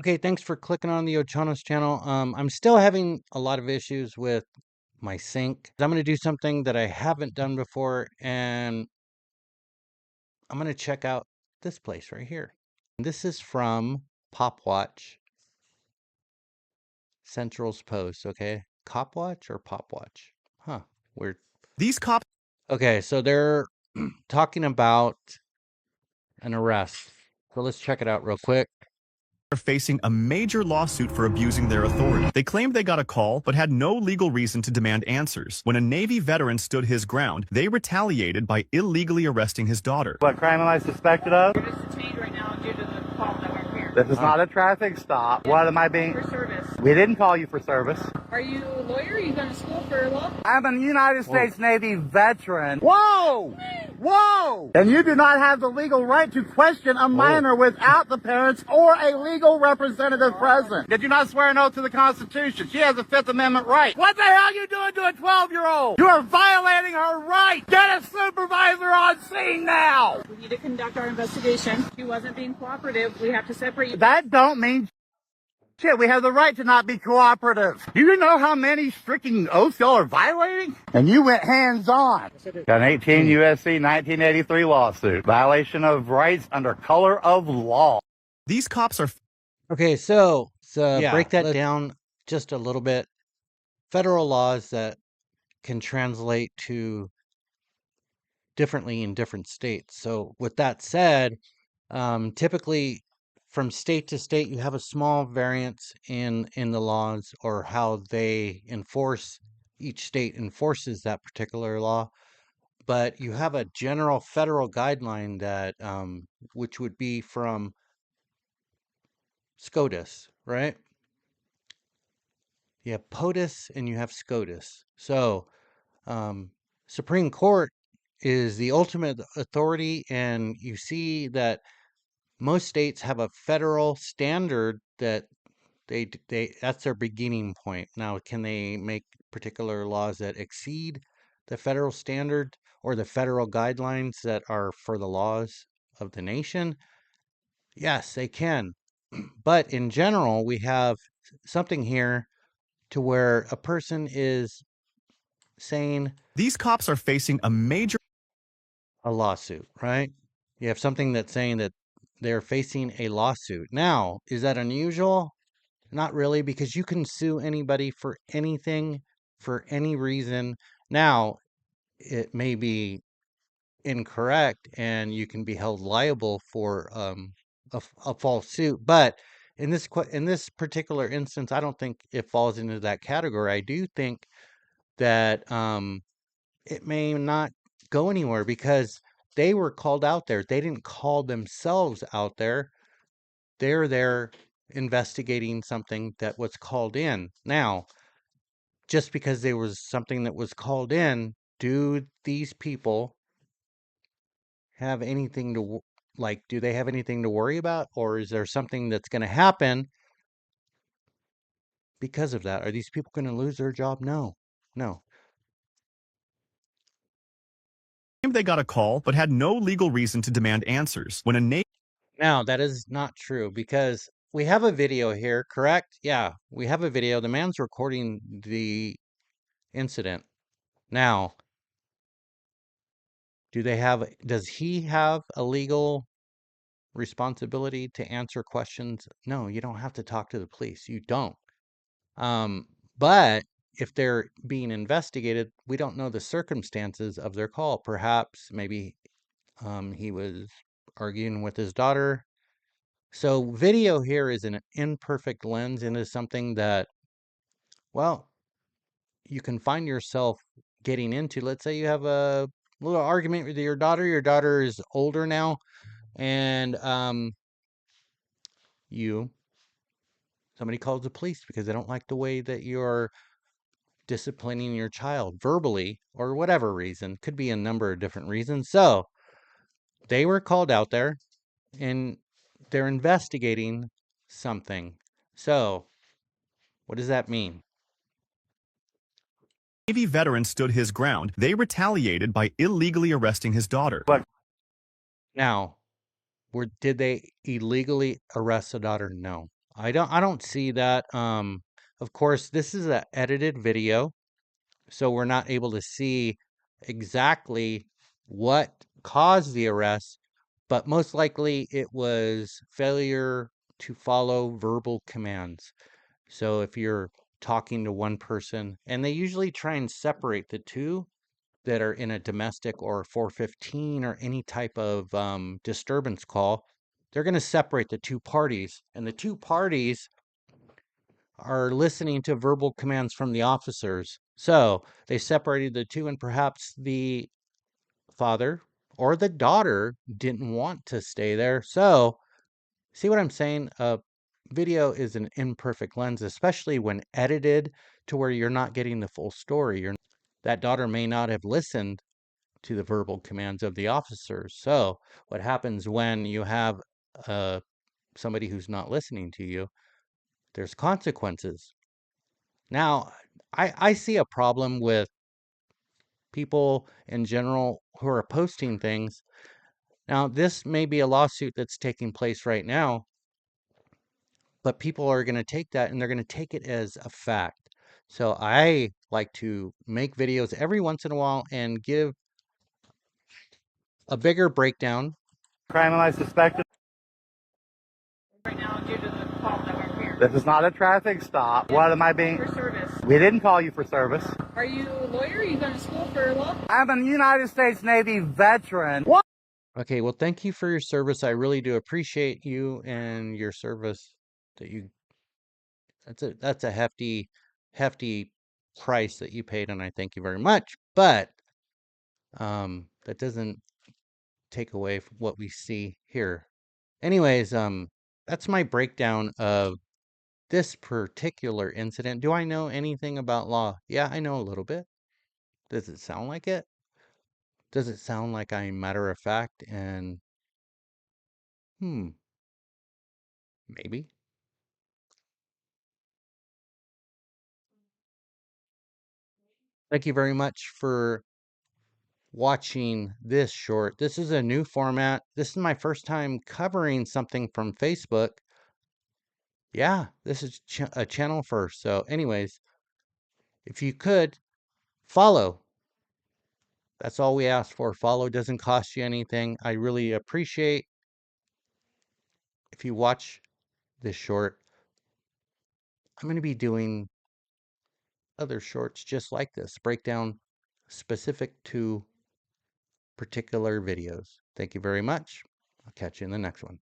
Okay, thanks for clicking on the Ochonos channel. I'm still having a lot of issues with my sink. I'm going to do something that I haven't done before, and I'm going to check out this place right here. This is from Popwatch Central's post, okay? Copwatch or Popwatch? Huh, weird. These cops Okay, so they're talking about an arrest. So let's check it out real quick. are facing a major lawsuit for abusing their authority. They claimed they got a call, but had no legal reason to demand answers. When a Navy veteran stood his ground, they retaliated by illegally arresting his daughter. What crime am I suspected of? You're just detained right now due to the call that we're here. This is not a traffic stop. What am I being? For service. We didn't call you for service. Are you a lawyer? Are you going to school for law? I'm a United States Navy veteran. Whoa! Whoa! And you do not have the legal right to question a minor without the parents or a legal representative present. Did you not swear an oath to the Constitution? She has a Fifth Amendment right. What the hell are you doing to a 12-year-old? You are violating her right. Get a supervisor on scene now. We need to conduct our investigation. She wasn't being cooperative. We have to separate you. That don't mean shit. We have the right to not be cooperative. Do you know how many freaking oaths y'all are violating? And you went hands-on. Got an 18 U.S.C. 1983 lawsuit. Violation of rights under color of law. These cops are Okay, so yeah, break that down just a little bit. Federal laws that can translate to differently in different states. So with that said, typically from state to state, you have a small variance in the laws or how they enforce. Each state enforces that particular law, but you have a general federal guideline that which would be from SCOTUS, right? You have POTUS and you have SCOTUS. So Supreme Court is the ultimate authority, and you see that most states have a federal standard that they that's their beginning point. Now, can they make particular laws that exceed the federal standard or the federal guidelines that are for the laws of the nation? Yes, they can. But in general, we have something here to where a person is saying these cops are facing a major a lawsuit, right? You have something that's saying that they're facing a lawsuit. Now, is that unusual? Not really, because you can sue anybody for anything, for any reason. Now, it may be incorrect and you can be held liable for a false suit. But in this particular instance, I don't think it falls into that category. I do think that it may not go anywhere because they were called out there. They didn't call themselves out there. They're there investigating something that was called in. Now, just because there was something that was called in, do these people have anything to do they have anything to worry about, or is there something that's going to happen because of that? Are these people going to lose their job? No. they got a call, but had no legal reason to demand answers. When a Navy Now, that is not true because we have a video here, correct? Yeah, we have a video. The man's recording the incident. Now, does he have a legal responsibility to answer questions? No, you don't have to talk to the police. You don't. But if they're being investigated, we don't know the circumstances of their call. Perhaps maybe he was arguing with his daughter. So video here is an imperfect lens into something that, well, you can find yourself getting into. Let's say you have a little argument with your daughter. Your daughter is older now, and somebody calls the police because they don't like the way that you're disciplining your child verbally or whatever reason. Could be a number of different reasons. So they were called out there and they're investigating something. So what does that mean? veteran stood his ground, they retaliated by illegally arresting his daughter. Now, did they illegally arrest a daughter? No. I don't see that. Of course, this is an edited video, so we're not able to see exactly what caused the arrest, but most likely it was failure to follow verbal commands. So if you're talking to one person, and they usually try and separate the two that are in a domestic or 415 or any type of disturbance call, they're going to separate the two parties, and the two parties are listening to verbal commands from the officers. So they separated the two, and perhaps the father or the daughter didn't want to stay there. So, see what I'm saying? Video is an imperfect lens, especially when edited to where you're not getting the full story. That daughter may not have listened to the verbal commands of the officers. So, what happens when you have uh, somebody who's not listening to you? There's consequences. Now, I see a problem with people in general who are posting things. Now, this may be a lawsuit that's taking place right now, but people are going to take that and they're going to take it as a fact. So I like to make videos every once in a while and give a bigger breakdown. Criminally suspected. Right now, due to the call that we're here. This is not a traffic stop. What am I being? For service. We didn't call you for service. Are you a lawyer? Are you going to school for law? I'm a United States Navy veteran. What? Okay, well, thank you for your service. I really do appreciate you and your service that you that's a hefty price that you paid, and I thank you very much. But that doesn't take away from what we see here. Anyways, that's my breakdown of this particular incident. Do I know anything about law? Yeah, I know a little bit. Does it sound like it? Does it sound like I'm matter of fact and maybe? Thank you very much for watching this short. This is a new format. This is my first time covering something from Facebook. Yeah, this is a channel first. So anyways, if you could follow, that's all we ask for. Follow doesn't cost you anything. I really appreciate if you watch this short. I'm going to be doing other shorts just like this, breakdown specific to particular videos. Thank you very much. I'll catch you in the next one.